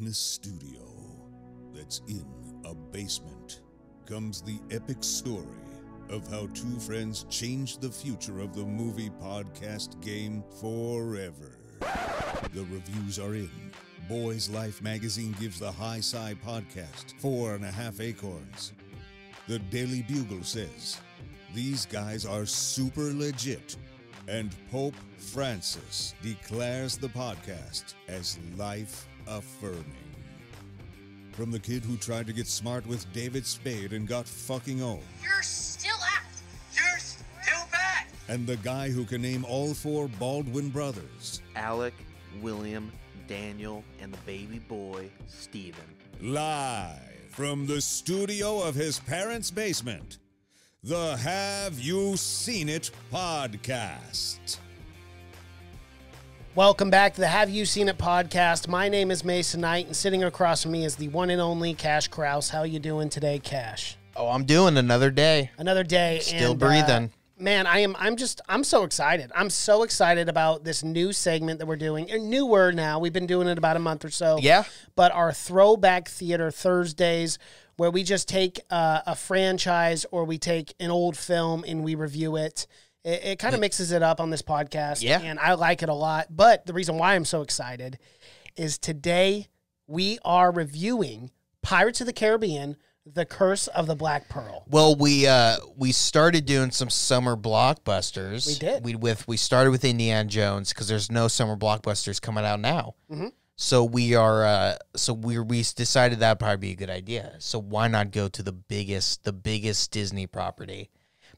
In a studio that's in a basement comes the epic story of how two friends changed the future of the movie podcast game forever. The reviews are in. Boys Life magazine gives the High Sci podcast 4.5 acorns. The Daily Bugle says, these guys are super legit. And Pope Francis declares the podcast as life-affirming. From the kid who tried to get smart with David Spade and got fucking old. You're still out. You're still bad. And the guy who can name all four Baldwin brothers. Alec, William, Daniel, and the baby boy, Stephen. Live from the studio of his parents' basement. The Have You Seen It podcast. Welcome back to the Have You Seen It podcast. My name is Mason Knight, and sitting across from me is the one and only Cash Kraus. How you doing today, Cash? Oh, I'm doing another day. Another day. Still breathing. Man, I'm so excited. I'm so excited about this new segment that we're doing. Newer now. We've been doing it about a month or so. Yeah. But our Throwback Theater Thursdays, where we just take a franchise or we take an old film and we review it. It kind of mixes it up on this podcast, yeah. And I like it a lot. But the reason why I'm so excited is today we are reviewing Pirates of the Caribbean, The Curse of the Black Pearl. Well, we started doing some summer blockbusters. We did. We started with Indiana Jones because there's no summer blockbusters coming out now. Mm-hmm. So we decided that'd probably be a good idea. So why not go to the biggest Disney property,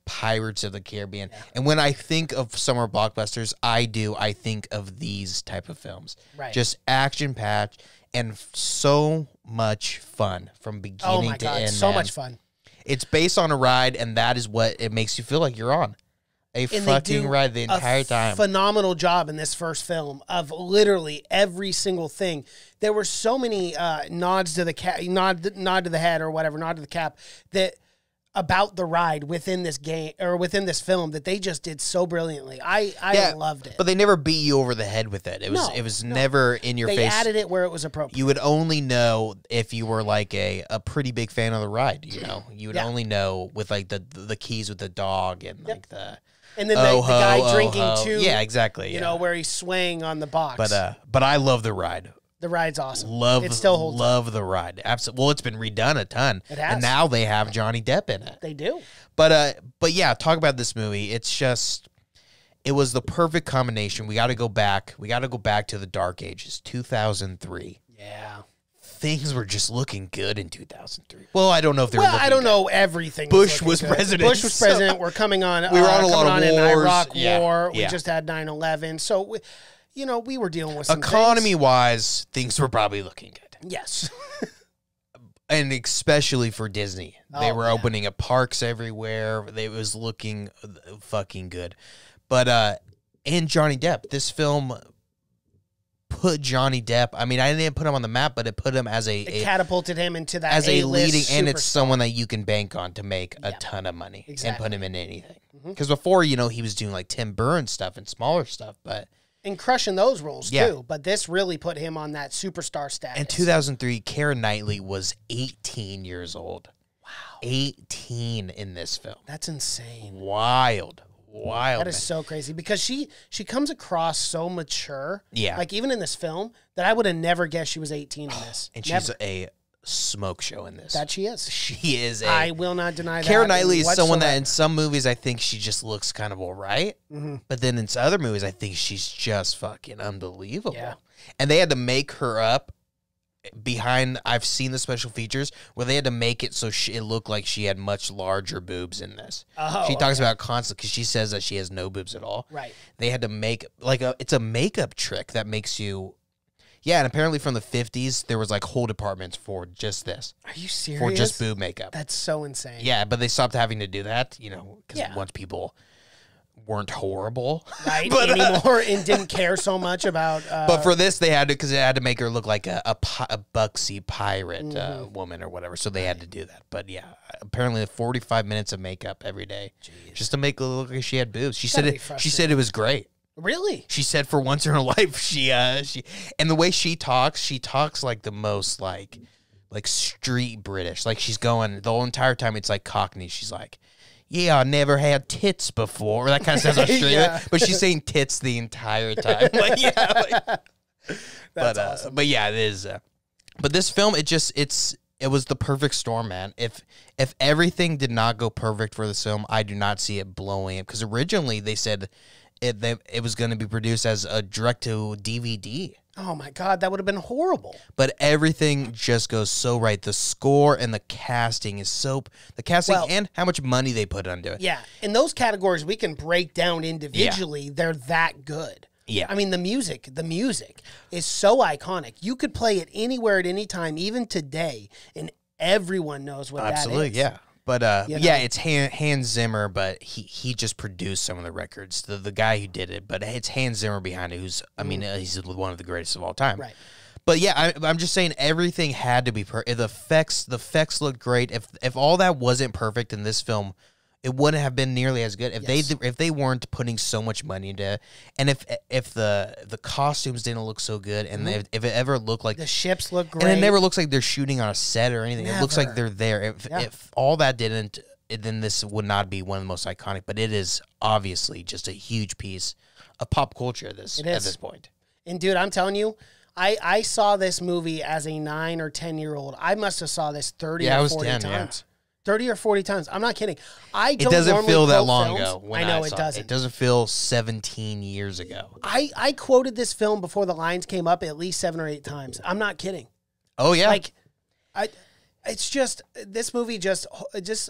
Pirates of the Caribbean? Yeah. And when I think of summer blockbusters, I think of these type of films. Right. Just action-packed and so much fun from beginning to end. So much fun. It's based on a ride, and that is what it makes you feel like you're on. A fucking ride the entire time. Phenomenal job in this first film of literally every single thing. There were so many nods to the nod to the head or whatever, nod to the cap that about the ride within this game or within this film that they just did so brilliantly. I loved it. But they never beat you over the head with it. It was never in your face. They added it where it was appropriate. You would only know if you were like a pretty big fan of the ride, you know. You would only know with like the keys with the dog and like the and then the guy drinking too. Yeah, exactly. You know, where he's swaying on the box. But I love the ride. The ride's awesome. It still holds up. The ride. Absolutely. Well, it's been redone a ton. It has. And now they have Johnny Depp in it. They do. But yeah, talk about this movie. It was the perfect combination. We got to go back. We got to go back to the dark ages, 2003. Yeah. Things were just looking good in 2003. Well, I don't know if they were looking I don't good. know everything. Bush was president. Bush was president. We're coming on. We were on a lot of wars. An Iraq war. Yeah. We just had 9/11. So, we were dealing with some economy-wise, things were probably looking good. Yes. And especially for Disney. They were opening up parks everywhere. It was looking fucking good. But, and Johnny Depp, this film put Johnny Depp, I mean, I didn't put him on the map, but it put him as it catapulted him into that as a leading, superstar. and it's someone that you can bank on to make a ton of money and put him in anything. Mm-hmm. Because before, he was doing like Tim Burton stuff and smaller stuff, but... And crushing those roles, too. But this really put him on that superstar status. In 2003, Keira Knightley was 18 years old. Wow. 18 in this film. That's insane. Wild. That is so crazy. Because she comes across so mature. Yeah. Like, even in this film, that I would have never guessed she was 18 in this. And she's a smoke show in this. That she is. She is I will not deny that. Keira Knightley is someone that in some movies I think she just looks kind of all right. Mm-hmm. But then in other movies I think she's just fucking unbelievable. Yeah. And they had to make her up behind, I've seen the special features where they had to make it so it looked like she had much larger boobs in this. She talks about constantly because she says that she has no boobs at all. Right. They had to make it's a makeup trick that makes you. Yeah, and apparently from the 50s, there was like whole departments for just this. Are you serious? For just boob makeup. That's so insane. Yeah, but they stopped having to do that, because once people weren't horrible. Right, anymore, and didn't care so much about... but for this, they had to, because they had to make her look like a buxy pirate woman or whatever, so they had to do that. But yeah, apparently 45 minutes of makeup every day just to make it look like she had boobs. She said it was great. Really? She said for once in her life, she and the way she talks like the most like street British. Like she's going the whole entire time. It's like Cockney. She's like, yeah, I never had tits before. That kind of sounds Australian, Yeah. but she's saying tits the entire time. Like, yeah, That's awesome. But yeah, it is. But this film, it was the perfect storm, man. If everything did not go perfect for this film, I do not see it blowing up. Because originally they said it was going to be produced as a direct-to-DVD. Oh my God, that would have been horrible. But everything just goes so right. The score and the casting is and how much money they put into it. Yeah, in those categories we can break down individually. Yeah. They're that good. Yeah. I mean, the music is so iconic. You could play it anywhere at any time, even today, and everyone knows what that is. Absolutely, yeah. But yeah, it's Hans Zimmer, but he just produced some of the records. The guy who did it, but it's Hans Zimmer behind it. He's one of the greatest of all time. Right. But yeah, I'm just saying everything had to be perfect. The effects looked great. If all that wasn't perfect in this film, it wouldn't have been nearly as good if they weren't putting so much money into it, and if the costumes didn't look so good, and if it ever looked like the ships look great, and it never looks like they're shooting on a set or anything. Never. It looks like they're there. If all that didn't, then this would not be one of the most iconic. But it is obviously just a huge piece of pop culture at this point. And dude, I'm telling you, I saw this movie as a 9 or 10-year-old. I must have saw this 30 or 40 times. Yeah. 30 or 40 times. I'm not kidding. It doesn't feel that long ago. I know it doesn't. It doesn't feel 17 years ago. I quoted this film before the lines came up at least 7 or 8 times. I'm not kidding. Oh yeah. Like, it's just this movie just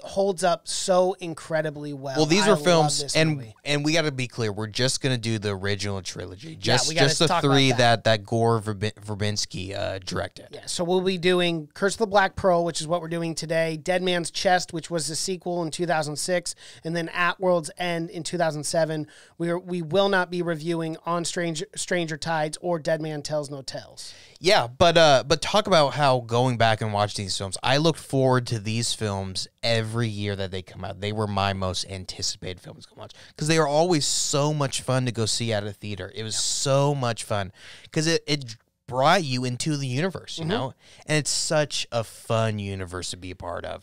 holds up so incredibly well. Well, these are films, and we got to be clear. We're just gonna do the original trilogy, just the 3 that Gore Verbinski directed. Yeah, so we'll be doing Curse of the Black Pearl, which is what we're doing today. Dead Man's Chest, which was the sequel in 2006, and then At World's End in 2007. We will not be reviewing On Stranger Tides or Dead Man Tells No Tales. Yeah, but talk about how going back and watching these films, I looked forward to these films every year that they come out. They were my most anticipated films to watch because they are always so much fun to go see at a theater. It was so much fun because it brought you into the universe, you know? And it's such a fun universe to be a part of.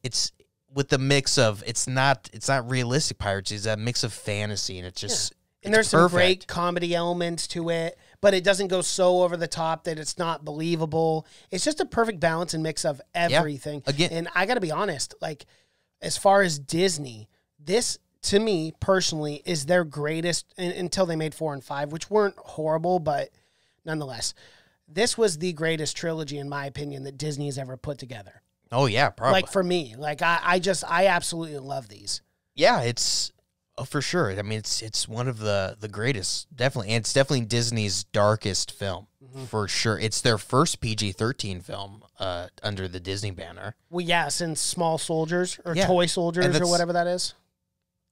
It's with the mix of, it's not realistic pirates, it's a mix of fantasy, and it's just... And there's some great comedy elements to it, but it doesn't go so over the top that it's not believable. It's just a perfect balance and mix of everything. Yeah. Again, and I got to be honest, like, as far as Disney, this, to me, personally, is their greatest, until they made 4 and 5, which weren't horrible, but nonetheless, this was the greatest trilogy, in my opinion, that Disney has ever put together. Oh, yeah, probably. Like, for me, like, I absolutely love these. Yeah, it's... Oh, for sure. I mean, it's one of the greatest, definitely. And it's definitely Disney's darkest film, for sure. It's their first PG-13 film under the Disney banner. Well, yeah, since Small Soldiers, or Toy Soldiers, or whatever that is.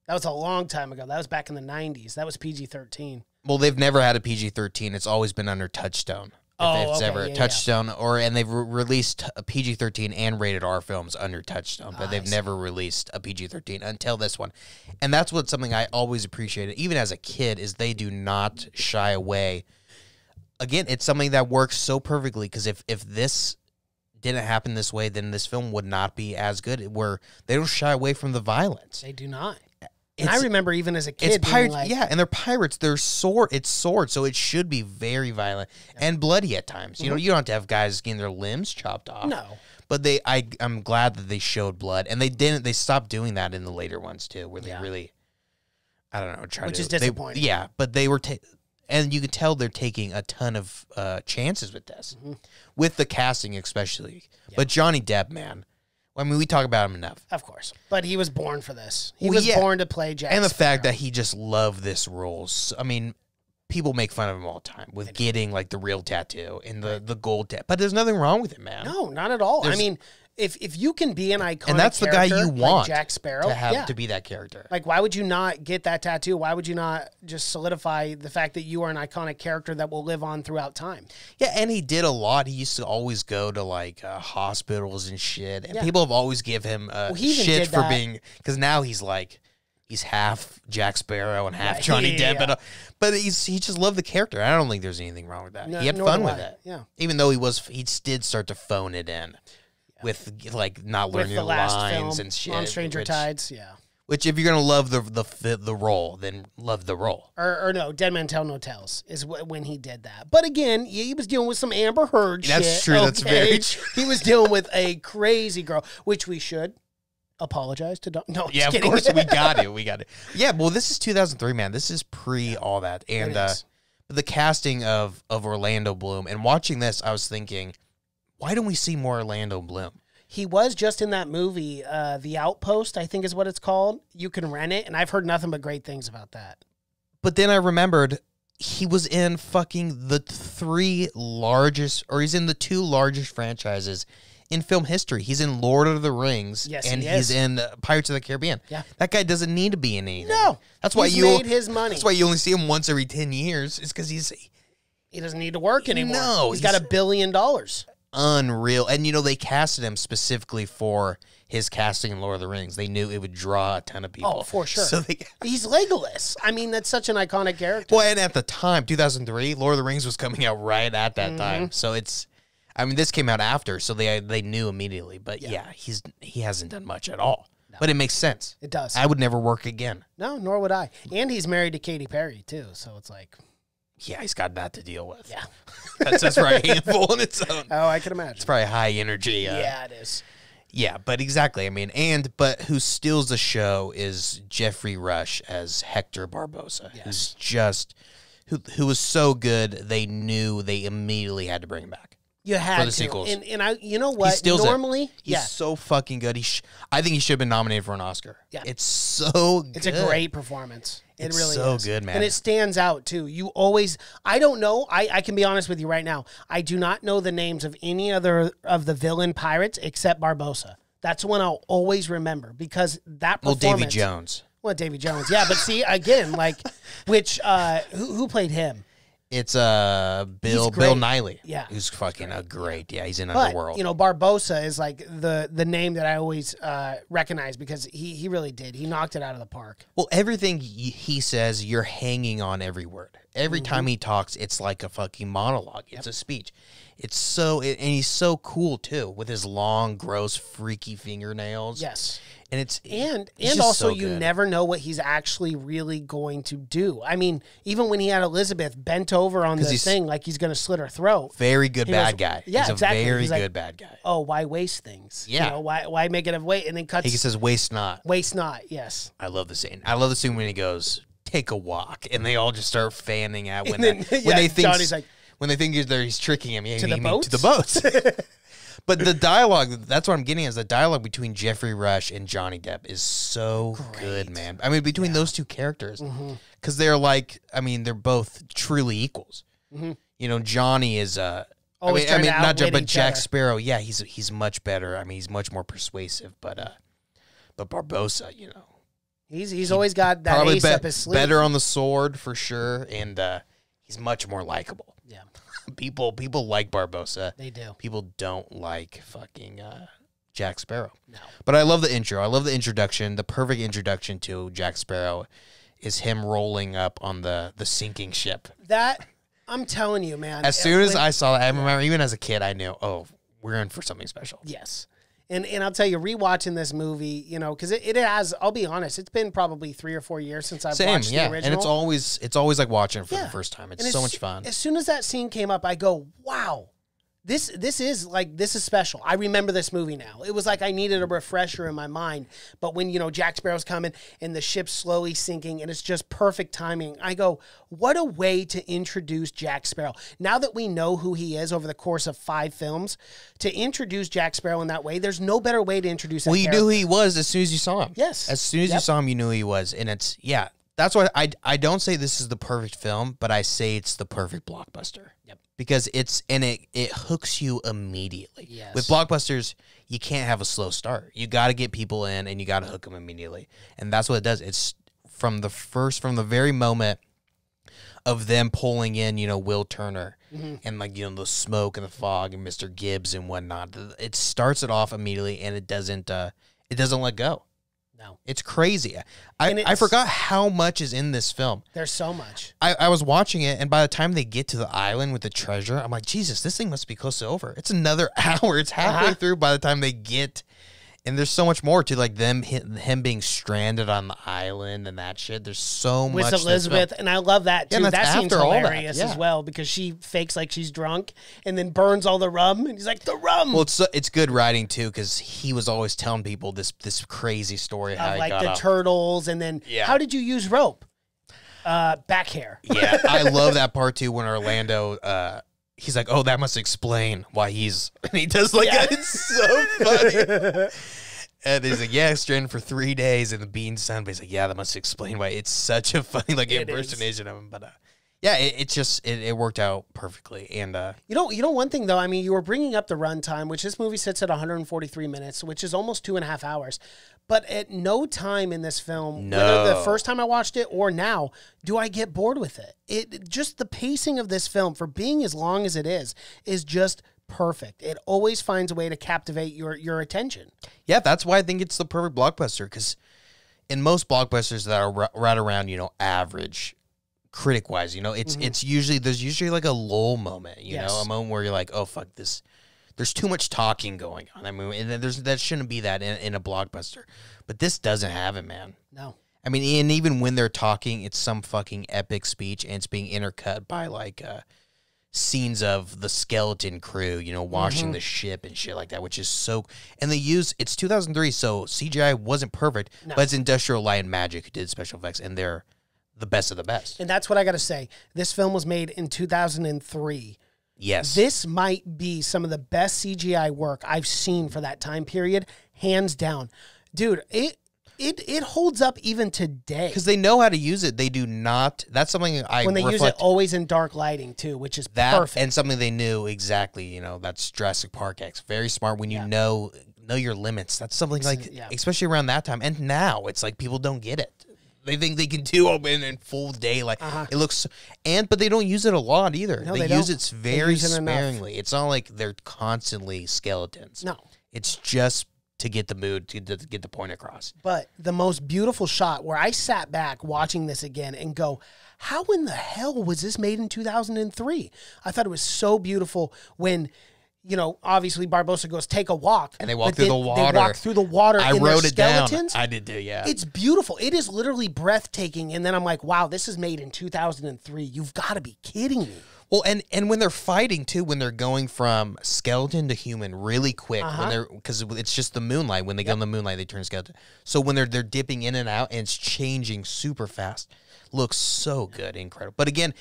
That was a long time ago. That was back in the 90s. That was PG-13. Well, they've never had a PG-13. It's always been under Touchstone. Touchstone, and they've released a PG-13 and rated R films under Touchstone, but they've never released a PG-13 until this one. And that's something I always appreciated, even as a kid, is they do not shy away. Again, it's something that works so perfectly, because if this didn't happen this way, then this film would not be as good, where they don't shy away from the violence. They do not. And I remember even as a kid, it's pirates, and they're pirates. It's sword, so it should be very violent and bloody at times. You know, you don't have to have guys getting their limbs chopped off. No, but I'm glad that they showed blood, and they didn't. They stopped doing that in the later ones too, where they really, I don't know, which is disappointing. But they were, and you could tell they're taking a ton of chances with this, with the casting especially. Yeah. But Johnny Depp, man. I mean, we talk about him enough. Of course. But he was born for this. He was born to play Jack And the Sparrow. fact that he just loved this role. I mean, people make fun of him all the time with getting, like, the real tattoo and the gold tattoo. But there's nothing wrong with it, man. No, not at all. I mean, if you can be an iconic and that's the guy you want, like Jack Sparrow, to be that character. Like, why would you not get that tattoo? Why would you not just solidify the fact that you are an iconic character that will live on throughout time? Yeah, and he did a lot. He used to always go to, like, hospitals and shit. And people have always give him shit for being... Because now he's he's half Jack Sparrow and half Yeah, Johnny yeah, Depp. yeah. But he just loved the character. I don't think there's anything wrong with that. No, he had nor fun do with I. it. Yeah. Even though he did start to phone it in with like not With learning the the last lines film and shit. on Stranger Tides, yeah. Which, if you're gonna love the role, then love the role. Or no, Dead Man Tell No Tales is when he did that. But again, he was dealing with some Amber Heard shit. That's true. That's very true. He was dealing with a crazy girl, which we should apologize to. No, Yeah, just of kidding. course we got it. We got it. Yeah, well, this is 2003, man. This is pre all that, and It is. the casting of Orlando Bloom. And watching this, I was thinking, why don't we see more Orlando Bloom? He was just in that movie, The Outpost, I think is what it's called. You can rent it, and I've heard nothing but great things about that. But then I remembered he was in fucking the he's in the 2 largest franchises in film history. He's in Lord of the Rings, Yes, and he he's is. in Pirates of the Caribbean. Yeah. That guy doesn't need to be in anything. No, that's why he's you made his money. That's why you only see him once every 10 years. It's because he's He doesn't need to work anymore. No, he's got $1 billion. unreal. And they casted him specifically for his casting in Lord of the Rings. They knew it would draw a ton of people. Oh, for sure. So He's Legolas. I mean, that's such an iconic character. well, and at the time, 2003, Lord of the Rings was coming out right at that time. So this came out after, so they knew immediately. But yeah, he hasn't done much at all. No. But it makes sense. It does. I would never work again. No, nor would I. And he's married to Katy Perry, too. So it's like... Yeah, he's got that to deal with. Yeah. That's probably a handful on its own. Oh, I can imagine. It's probably high energy. Yeah, it is. Yeah, but exactly. I mean, but who steals the show is Jeffrey Rush as Hector Barbosa, Yes. who's just who was so good. They knew they immediately had to bring him back. You had for the to. sequels. And I, you know what? He steals Normally, He's so fucking good. I think he should have been nominated for an Oscar. Yeah. It's so good. It's a great performance. It's really so is. good, man. And it stands out, too. You always... I don't know. I can be honest with you right now. I do not know the names of any other of the villain pirates except Barbosa. That's one I'll always remember because that performance... Well, Davy Jones. Well, Davy Jones. Yeah, but see, again, like, which... who played him? It's Bill great. Nighy. Yeah. Who's fucking great. Yeah, he's in But, Underworld. Barbosa is like the name that I always recognize because he really did. He knocked it out of the park. Well, everything he says, you're hanging on every word. Every time he talks, it's like a fucking monologue. It's a speech. It's and he's so cool too with his long, gross, freaky fingernails. Yes. And it's and also you never know what he's actually really going to do. I mean, even when he had Elizabeth bent over on the thing like he's going to slit her throat. Very good bad guy. Yeah, he's exactly. a very He's like, good bad guy. Oh, why waste things? Yeah. You know, why make it a weight? And then cuts. He says, "Waste not." Waste not. Yes. I love the scene. I love the scene when he goes, "Take a walk," and they all just start fanning out when then, they think Johnny's like, when they think he's tricking him. Yeah, to the boats. To the boats. But the dialogue, that's what I'm getting at, is the dialogue between Jeffrey Rush and Johnny Depp is so good, man. I mean, between those two characters, because they're they're both truly equals. You know, Johnny is, but Jack Sparrow, yeah, he's much better. I mean, he's much more persuasive, but Barbosa, you know. He's always got that ace up his sleeve. Better on the sword, for sure, and he's much more likable. Yeah. People like Barbosa. They do. People don't like fucking Jack Sparrow. No. But I love the intro. I love the introduction. The perfect introduction to Jack Sparrow is him rolling up on the sinking ship. That, I'm telling you, man. As soon as I saw that, I remember even as a kid, I knew, oh, we're in for something special. Yes. And I'll tell you, rewatching this movie, you know, because it has, I'll be honest, it's been probably 3 or 4 years since I've watched the original. And it's always like watching it for the first time. It's so much fun. As soon as that scene came up, I go, wow, this is special. I remember this movie now. It was like I needed a refresher in my mind. But when, you know, Jack Sparrow's coming and the ship's slowly sinking and it's just perfect timing, I go, what a way to introduce Jack Sparrow. Now that we know who he is over the course of 5 films, to introduce Jack Sparrow in that way, there's no better way to introduce him. Well, you knew who he was as soon as you saw him. Yes. As soon as you saw him, you knew who he was. And it's, that's why I don't say this is the perfect film, but I say it's the perfect blockbuster. Yep. Because it hooks you immediately. Yes. With blockbusters, you can't have a slow start. You got to get people in and you got to hook them immediately. And that's what it does. It's from the very moment of them pulling in, you know, Will Turner and like, you know, the smoke and the fog and Mr. Gibbs and whatnot. It starts it off immediately and it doesn't let go. No. It's crazy. I forgot how much is in this film. There's so much. I was watching it, and by the time they get to the island with the treasure, I'm like, Jesus, this thing must be close to over. It's another hour. It's halfway through by the time they get. And there's so much more to like him being stranded on the island and that shit. There's so much. With Elizabeth, and I love that too. Yeah, that seems hilarious as well because she fakes like she's drunk and then burns all the rum, and he's like, "The rum." Well, it's good writing too because he was always telling people this crazy story how of he like got the up. turtles, and then how did you use rope? Back hair. Yeah, I love that part too when Orlando. He's like, oh, that must explain why he's. And he does like it's so funny. And he's like, yeah, stranded for 3 days in the bean sun. But he's like, yeah, that must explain why. It's such a funny like impersonation of him. But yeah, it worked out perfectly. And you know one thing though. I mean, you were bringing up the runtime, which this movie sits at 143 minutes, which is almost 2.5 hours. But at no time in this film, whether the first time I watched it or now, do I get bored with it. It just the pacing of this film for being as long as it is just perfect. It always finds a way to captivate your attention. Yeah, that's why I think it's the perfect blockbuster. Because in most blockbusters that are right around average, critic wise, it's usually there's usually like a lull moment. You know, a moment where you're like, oh fuck this. There's too much talking going on that movie, and that shouldn't be that in a blockbuster. But this doesn't have it, man. No. I mean, and even when they're talking, it's some fucking epic speech, and it's being intercut by like scenes of the skeleton crew, washing the ship and shit like that, which is so. And it's 2003, so CGI wasn't perfect, but it's Industrial Light and Magic who did special effects, and they're the best of the best. And that's what I got to say. This film was made in 2003. Yes. This might be some of the best CGI work I've seen for that time period, hands down. Dude, it holds up even today. Because they know how to use it. They do not. That's something when they use it always in dark lighting, too, which is perfect. And something they knew exactly, that's Jurassic Park X. Very smart when you know your limits. That's something like, especially around that time. And now, it's like people don't get it. They think they can do it in full daylight. It looks, but they don't use it a lot either. No, they use it very sparingly. It's not like they're constantly skeletons. No, it's just to get the mood, to get the point across. But the most beautiful shot where I sat back watching this again and go, how in the hell was this made in 2003? I thought it was so beautiful when. Obviously Barbossa goes, take a walk. And they walk through the water. They walk through the water I in wrote their it down. skeletons. I did too, yeah. It's beautiful. It is literally breathtaking. And then I'm like, wow, this is made in 2003. You've got to be kidding me. Well, and when they're fighting too, when they're going from skeleton to human really quick, because it's just the moonlight. When they go in the moonlight, they turn skeleton. So when they're dipping in and out, and it's changing super fast, looks so good, incredible. But again,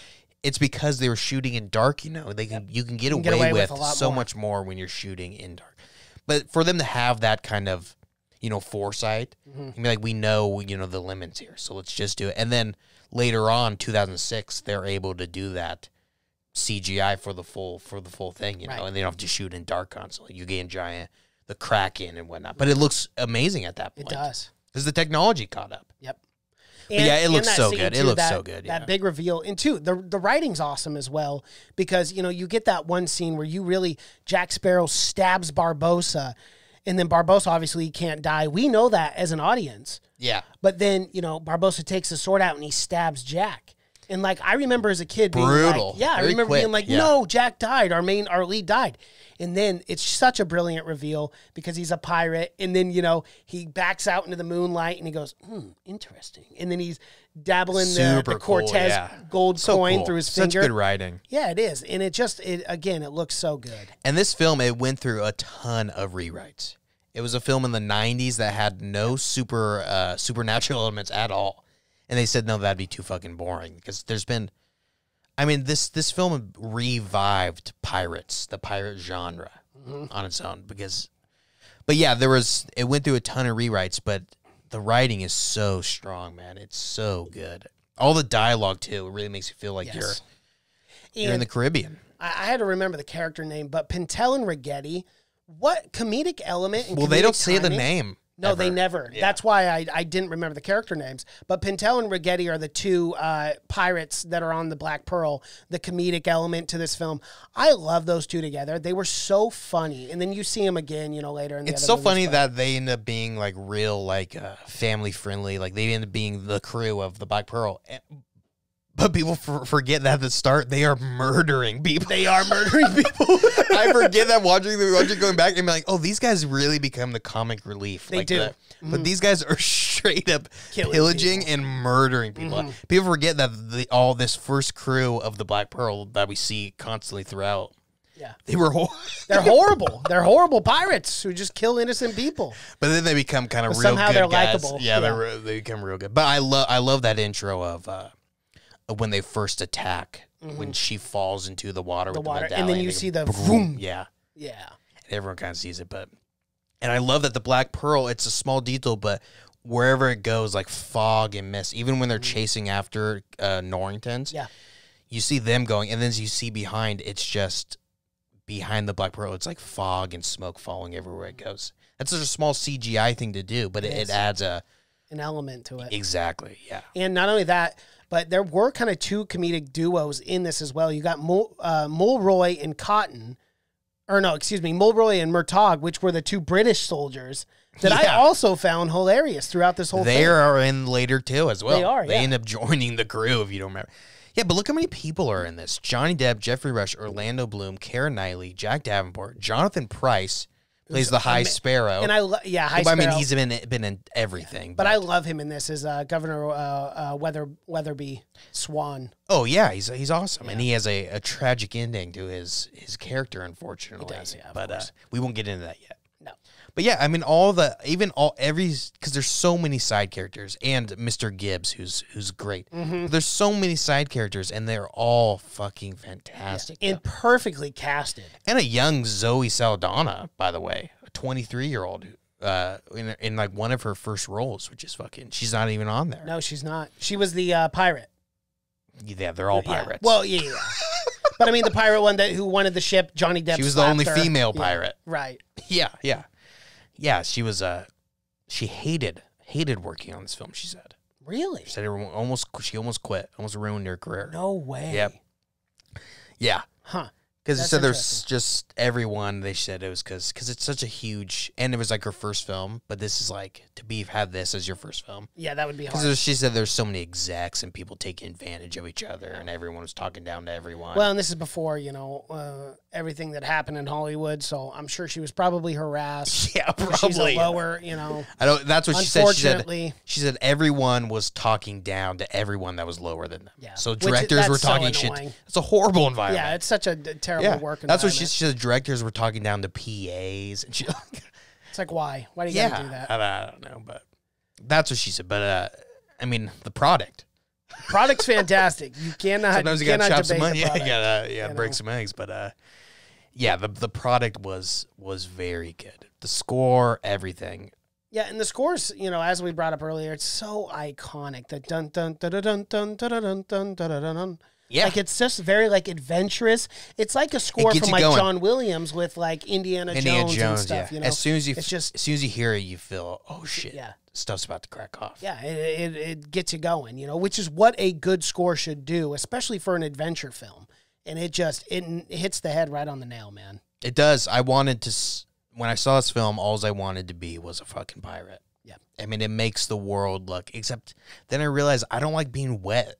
it's because they were shooting in dark. You can get away with so much more when you're shooting in dark. But for them to have that kind of foresight, and be like, we know the limits here, so let's just do it. And then later on, 2006, they're able to do that CGI for the full thing, and they don't have to shoot in dark constantly. You gain the Kraken and whatnot, but it looks amazing at that point. It does because the technology caught up. Yep. And, yeah, it looks so good. It looks so good. That big reveal. And two, the writing's awesome as well because, you get that one scene where Jack Sparrow stabs Barbossa, and then Barbossa obviously can't die. We know that as an audience. Yeah. But then, Barbossa takes the sword out and he stabs Jack. And like I remember as a kid being brutal. Like, I remember being like, no, Jack died. Our lead died. And then it's such a brilliant reveal because he's a pirate. And then, he backs out into the moonlight and he goes, interesting. And then he's dabbling the Cortez gold coin through his finger. Such good writing. Yeah, it is. And it looks so good. And this film, it went through a ton of rewrites. It was a film in the 90s that had no supernatural elements at all. And they said, no, that'd be too fucking boring. Because there's been... this film revived the pirate genre on its own. But yeah, it went through a ton of rewrites, but the writing is so strong, man. It's so good. All the dialogue, too, it really makes you feel like you're in the Caribbean. I had to remember the character name, but Pintel and Rigetti, what comedic element and they don't say timing? the name. No, they never. Yeah. That's why I didn't remember the character names. But Pintel and Rigetti are the two pirates that are on the Black Pearl, the comedic element to this film. I love those two together. They were so funny. And then you see them again, later in the It's other so movies, funny but- that they end up being like real, like family friendly. Like they end up being the crew of the Black Pearl. But people forget that at the start, they are murdering people. They are murdering people. I forget that watching going back and be like, oh, these guys really become the comic relief. They like do. that. But these guys are straight up Killing pillaging people. and murdering people. People forget that all this first crew of the Black Pearl that we see constantly throughout. Yeah. They were They're horrible. They're horrible pirates who just kill innocent people. But then they become kind of But real somehow good they're guys. likable. Yeah, Yeah. they become real good. But I love that intro of when they first attack, when she falls into the water with water, the and medallion. then you They see go the boom. vroom. Yeah. Yeah. Everyone kind of sees it, and I love that the Black Pearl, it's a small detail, but wherever it goes, like fog and mist, even when they're chasing after Norringtons, Yeah. you see them going, and then as you see behind, it's just behind the Black Pearl, it's like fog and smoke falling everywhere it goes. That's such a small CGI thing to do, but it adds an element to it. Exactly, yeah. And not only that, but there were kind of two comedic duos in this as well. You got Mulroy and Cotton, Mulroy and Murtaugh, which were the two British soldiers that I Yeah. also found hilarious throughout this whole They thing. are in later too as well. They are, They yeah. end up joining the crew if you don't remember. Yeah, but look how many people are in this. Johnny Depp, Jeffrey Rush, Orlando Bloom, Keira Knightley, Jack Davenport, Jonathan Price plays the High Sparrow. And High I mean, Sparrow. he's been in everything. But I love him in this as Governor Weatherby Swan. Oh yeah, he's awesome, and he has a tragic ending to his character, unfortunately. He does, yeah, of but course. we won't get into that yet. No. But yeah, I mean, because there's so many side characters, and Mr. Gibbs, who's great. Mm-hmm. But there's so many side characters, and they're all fucking fantastic. And perfectly casted. And a young Zoe Saldana, by the way, a 23-year-old, in like one of her first roles, which is she's not even on there. No, she's not. She was the pirate. Yeah, they're all Yeah. pirates. Well, yeah. But I mean, the pirate one who wanted the ship, Johnny Depp. she was the slapped only her. female Yeah, pirate. right? Yeah. She was she hated working on this film. She said. Really? She said she almost quit, almost ruined her career. No way. Yep. Yeah. Huh. Because it That's said there's interesting. just everyone. They said it was because it's such a huge, and it was like her first film. But this is like had this as your first film. Yeah, that would be hard. Because she said there's so many execs and people taking advantage of each other, and everyone was talking down to everyone. Well, and this is before, everything that happened in Hollywood, so I'm sure she was probably harassed. yeah, She's a probably. lower, I don't. That's what she said. Unfortunately. She said everyone was talking down to everyone that was lower than them. Yeah. So Which- directors were that's so talking shit. annoying. It's a horrible environment. Yeah, it's such a terrible Yeah, work that's what environment. she said. Directors were talking down to PAs, and she. It's like, why? Why do you Yeah, gotta do that? I don't know, but that's what she said. But I mean, the product. Product's fantastic. You cannot. Sometimes you gotta cannot chop some debate money. the Yeah, you product. gotta break some eggs. But yeah, the product was very good. The score, everything. Yeah, and the scores, as we brought up earlier, it's so iconic. The dun dun dun dun dun dun dun dun dun dun dun dun. Yeah. Like it's just very adventurous. It's like a score gets from you going. John Williams with Indiana Jones and stuff. yeah. As soon as it's you hear it, you feel, oh shit, Yeah. stuff's about to crack off. Yeah, it gets you going, which is what a good score should do, especially for an adventure film. And it hits the head right on the nail, man. It does. I wanted to, when I saw this film, all I wanted to be was a fucking pirate. Yeah. I mean, it makes the world look, except then I realized I don't like being wet.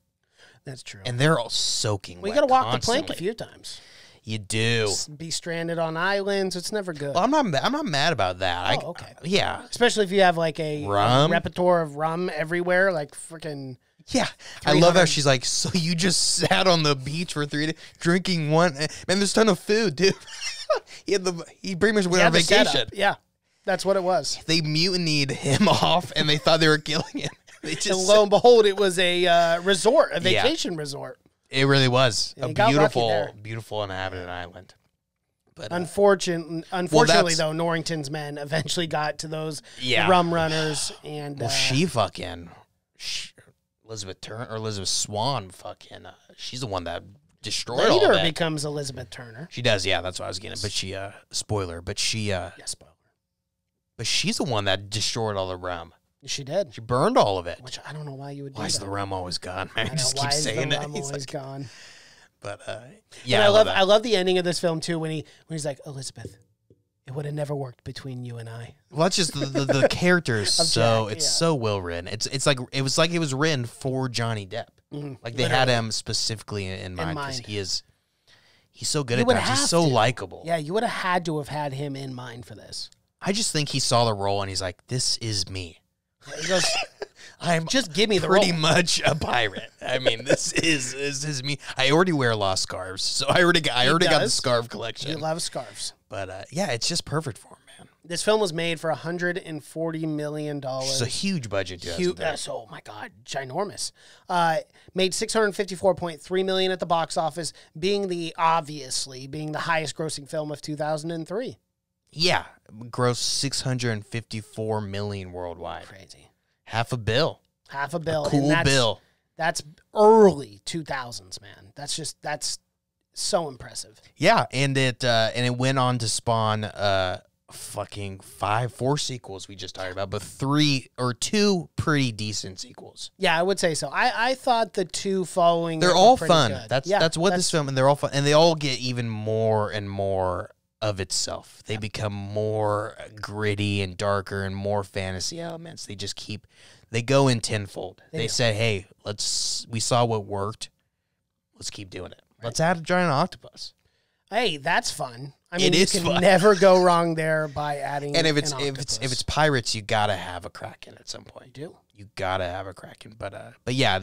That's true. And they're all soaking We wet got to walk constantly. the plank a few times. You do. Be stranded on islands. It's never good. Well, I'm not mad about that. Oh, okay. Yeah. Especially if you have a Rum? repertoire of rum everywhere, like freaking. Yeah. I love 300. how she's like, so you just sat on the beach for 3 days drinking one. Man, there's a ton of food, dude. he pretty much went on vacation. Yeah, that's what it was. They mutinied him off and they thought they were killing him. They just, And lo and behold, it was a resort, a vacation resort. it really was Yeah, a he got lucky there. beautiful inhabited island. But Unfortunately, though, Norrington's men eventually got to those rum runners, and Elizabeth Swan, she's the one that destroyed all later that. But she's the one that destroyed all the rum. She did. She burned all of it. Which I don't know why you would do Why is that. the rum always gone? Man, I know, just why keep is saying the it. rum He's always like, gone? but Yeah, yeah, I love the ending of this film too when he's like, Elizabeth, it would have never worked between you and I. Well, that's just the characters. So Jack, it's so well written. It's like it was written for Johnny Depp. Like they had him specifically in mind because he's so good at times. He's so likable. Yeah, you would have had to have had him in mind for this. I just think he saw the role and he's like, "This is me." He goes, I'm just give me the pretty role. much a pirate. I mean, this is me. I already wear lost scarves, so I already got the scarf collection. He loves scarves. But yeah, it's just perfect for him, man. This film was made for $140 million. It's a huge budget, Oh my God, ginormous. Made $654.3 million at the box office, being the highest grossing film of 2003. Yeah, grossed $654 million worldwide. Crazy. Half a bill. Cool bill. That's early 2000s, man. That's so impressive. Yeah, and it went on to spawn fucking 4 sequels we just talked about, but 2 pretty decent sequels. Yeah, I would say so. I thought the 2 following they're all pretty fun. good. That's this film, and they're all fun, and they all get even more and more of itself. They become more gritty and darker and more fantasy elements. They go in tenfold. They say, hey, we saw what worked. Let's keep doing it. Let's add a giant octopus. Hey, that's fun. I mean, you can never go wrong there by adding. And if it's pirates, you gotta have a Kraken at some point. You do. You gotta have a Kraken. But yeah,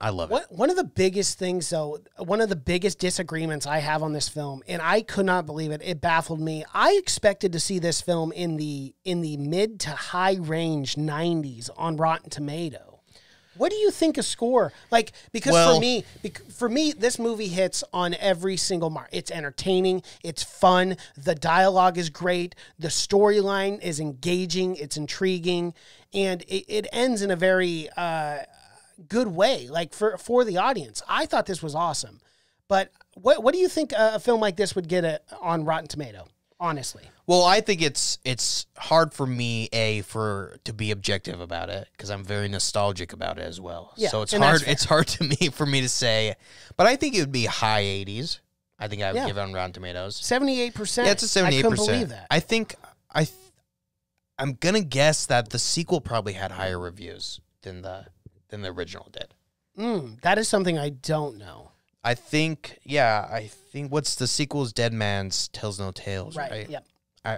I love it. One of the biggest things, though, one of the biggest disagreements I have on this film, and I could not believe it. It baffled me. I expected to see this film in the mid to high range 90s on Rotten Tomato. What do you think a score like? Because for me, this movie hits on every single mark. It's entertaining. It's fun. The dialogue is great. The storyline is engaging. It's intriguing, and it ends in a very good way, like for the audience. I thought this was awesome. But what do you think a film like this would get on Rotten Tomato? Honestly. Well, I think it's hard for me to be objective about it because I'm very nostalgic about it as well. Yeah, so it's hard for me to say, but I think it would be high 80s. I think I would give it on Rotten Tomatoes. 78%. Yeah, it's a 78%. I couldn't believe that. I think I'm gonna guess that the sequel probably had higher reviews than the original did. That is something I don't know. I think what's the sequel's Dead Man's Tells No Tales, right? Yep.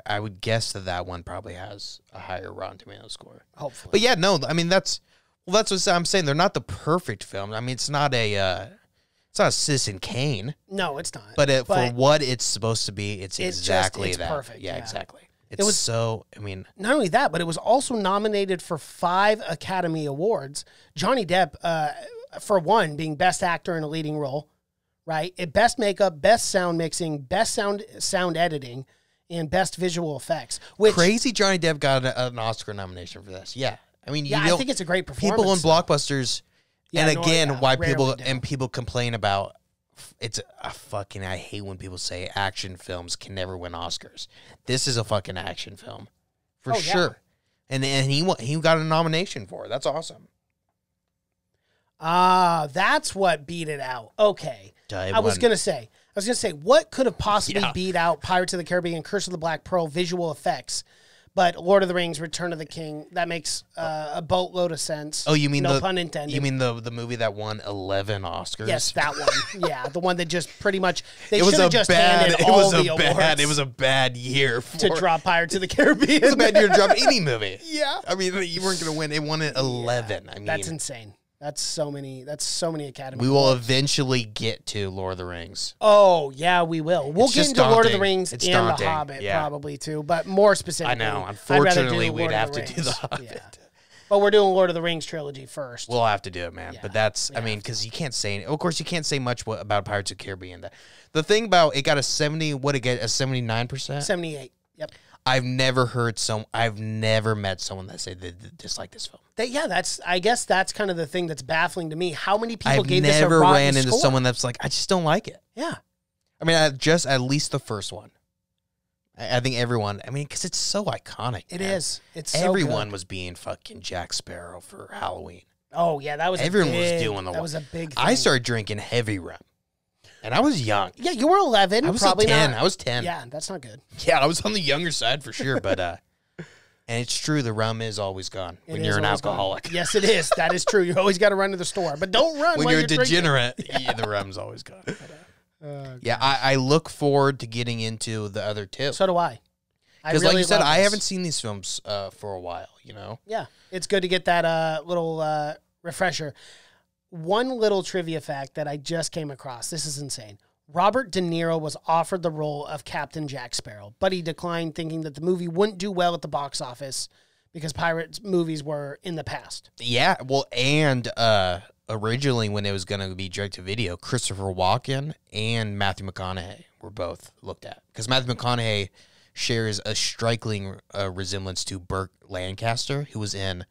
I would guess that one probably has a higher Rotten Tomatoes score. Hopefully. But yeah, no, I mean that's what I'm saying. They're not the perfect film. I mean, it's not Citizen Kane. No, it's not. But for what it's supposed to be, it's exactly it's that. Perfect. Yeah, exactly. Not only that, but it was also nominated for 5 Academy Awards. Johnny Depp, for one, being Best Actor in a Leading Role, right? Best Makeup, Best Sound Mixing, Best Sound Editing, and Best Visual Effects. Which crazy Johnny Depp got an Oscar nomination for this. Yeah. I mean, I think it's a great performance. People in blockbusters, people complain about it's a fucking, I hate when people say action films can never win Oscars. This is a fucking action film. For sure. And he got a nomination for it. That's awesome. That's what beat it out. Okay. I was going to say, what could have possibly beat out Pirates of the Caribbean, Curse of the Black Pearl, visual effects? But Lord of the Rings, Return of the King, that makes a boatload of sense. Oh, you mean no pun intended. You mean the movie that won 11 Oscars? Yes, that one. Yeah, the one that just pretty much they should have just handed all the awards. It was a bad year to drop Pirates of the Caribbean. It was a bad year to drop any movie. Yeah, I mean you weren't going to win. It won at 11. I mean that's insane. That's so many Academy We will Awards. Eventually get to Lord of the Rings. Oh, yeah, we will. We'll get into Lord of the Rings and daunting. The Hobbit probably too, but more specifically. I know. Unfortunately, we'd have to do The Hobbit. Yeah. But we're doing Lord of the Rings trilogy first. We'll have to do it, man. Yeah. But that's, I mean, because you can't say, of course, you can't say much about Pirates of the Caribbean. The thing about it got a 79%? 78. Yep. I've never met someone that said they dislike this film. I guess that's kind of the thing that's baffling to me. How many people gave this a rotten score? I've never ran into score? someone that's like, I just don't like it. Yeah. I mean, just at least the first one. I think everyone, I mean, because it's so iconic. It man. is. It's so Everyone good. was being fucking Jack Sparrow for Halloween. Oh, yeah, that was Everyone a big, was doing the That was a big thing. I started drinking heavy rum. And I was young. Yeah, you were 11. I was probably 10. Not. I was 10. Yeah, that's not good. Yeah, I was on the younger side for sure. But, and it's true, the rum is always gone when you're an alcoholic. Gone. Yes, it is. That is true. You always got to run to the store. But don't run when while you're a drinking. degenerate, yeah, the rum's always gone. Yeah, I look forward to getting into the other two. So do I. Because really like you said, love I this. haven't seen these films for a while, you know? Yeah, it's good to get that little refresher. One little trivia fact that I just came across. This is insane. Robert De Niro was offered the role of Captain Jack Sparrow, but he declined, thinking that the movie wouldn't do well at the box office because pirates movies were in the past. Yeah, well, and originally when it was going to be direct-to-video, Christopher Walken and Matthew McConaughey were both looked at. Because Matthew McConaughey shares a striking resemblance to Burt Lancaster, who was in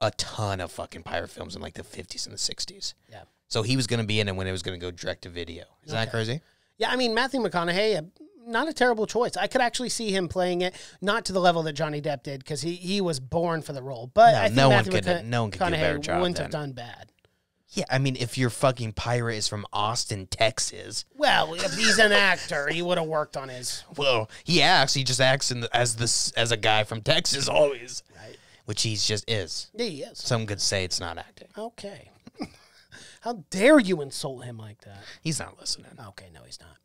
a ton of fucking pirate films in like the 50s and the 60s. Yeah. So he was going to be in it when it was going to go direct-to-video. Isn't that crazy? Yeah, I mean, Matthew McConaughey, not a terrible choice. I could actually see him playing it, not to the level that Johnny Depp did, because he was born for the role. But I think no one Matthew could do a better McConaughey job wouldn't than. have done bad. Yeah, I mean, if your fucking pirate is from Austin, Texas. Well, if he's an actor, he would have worked on his. Well, he just acts as a guy from Texas always. Right. Which he just is. Yeah, he is. Some could say it's not acting. Okay. How dare you insult him like that? He's not listening. Okay, no, he's not.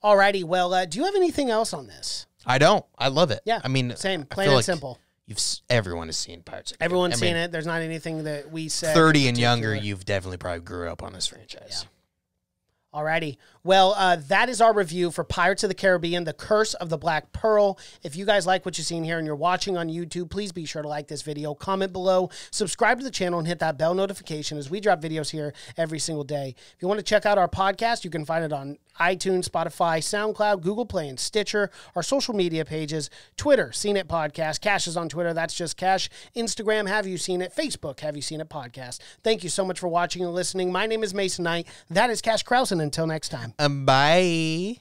Alrighty, well, do you have anything else on this? I don't. I love it. Yeah, I mean, same, I plain feel and like simple. Everyone has seen Pirates of the Everyone's Caribbean. seen it. There's not anything that we said. 30 and younger, you've definitely probably grew up on this franchise. Alrighty. Well, that is our review for Pirates of the Caribbean, The Curse of the Black Pearl. If you guys like what you've seen here and you're watching on YouTube, please be sure to like this video, comment below, subscribe to the channel, and hit that bell notification as we drop videos here every single day. If you want to check out our podcast, you can find it on iTunes, Spotify, SoundCloud, Google Play, and Stitcher. Our social media pages, Twitter, Seen It Podcast. Cash is on Twitter. That's just Cash. Instagram, Have You Seen It? Facebook, Have You Seen It Podcast. Thank you so much for watching and listening. My name is Mason Knight. That is Cash Krause, and until next time. Bye.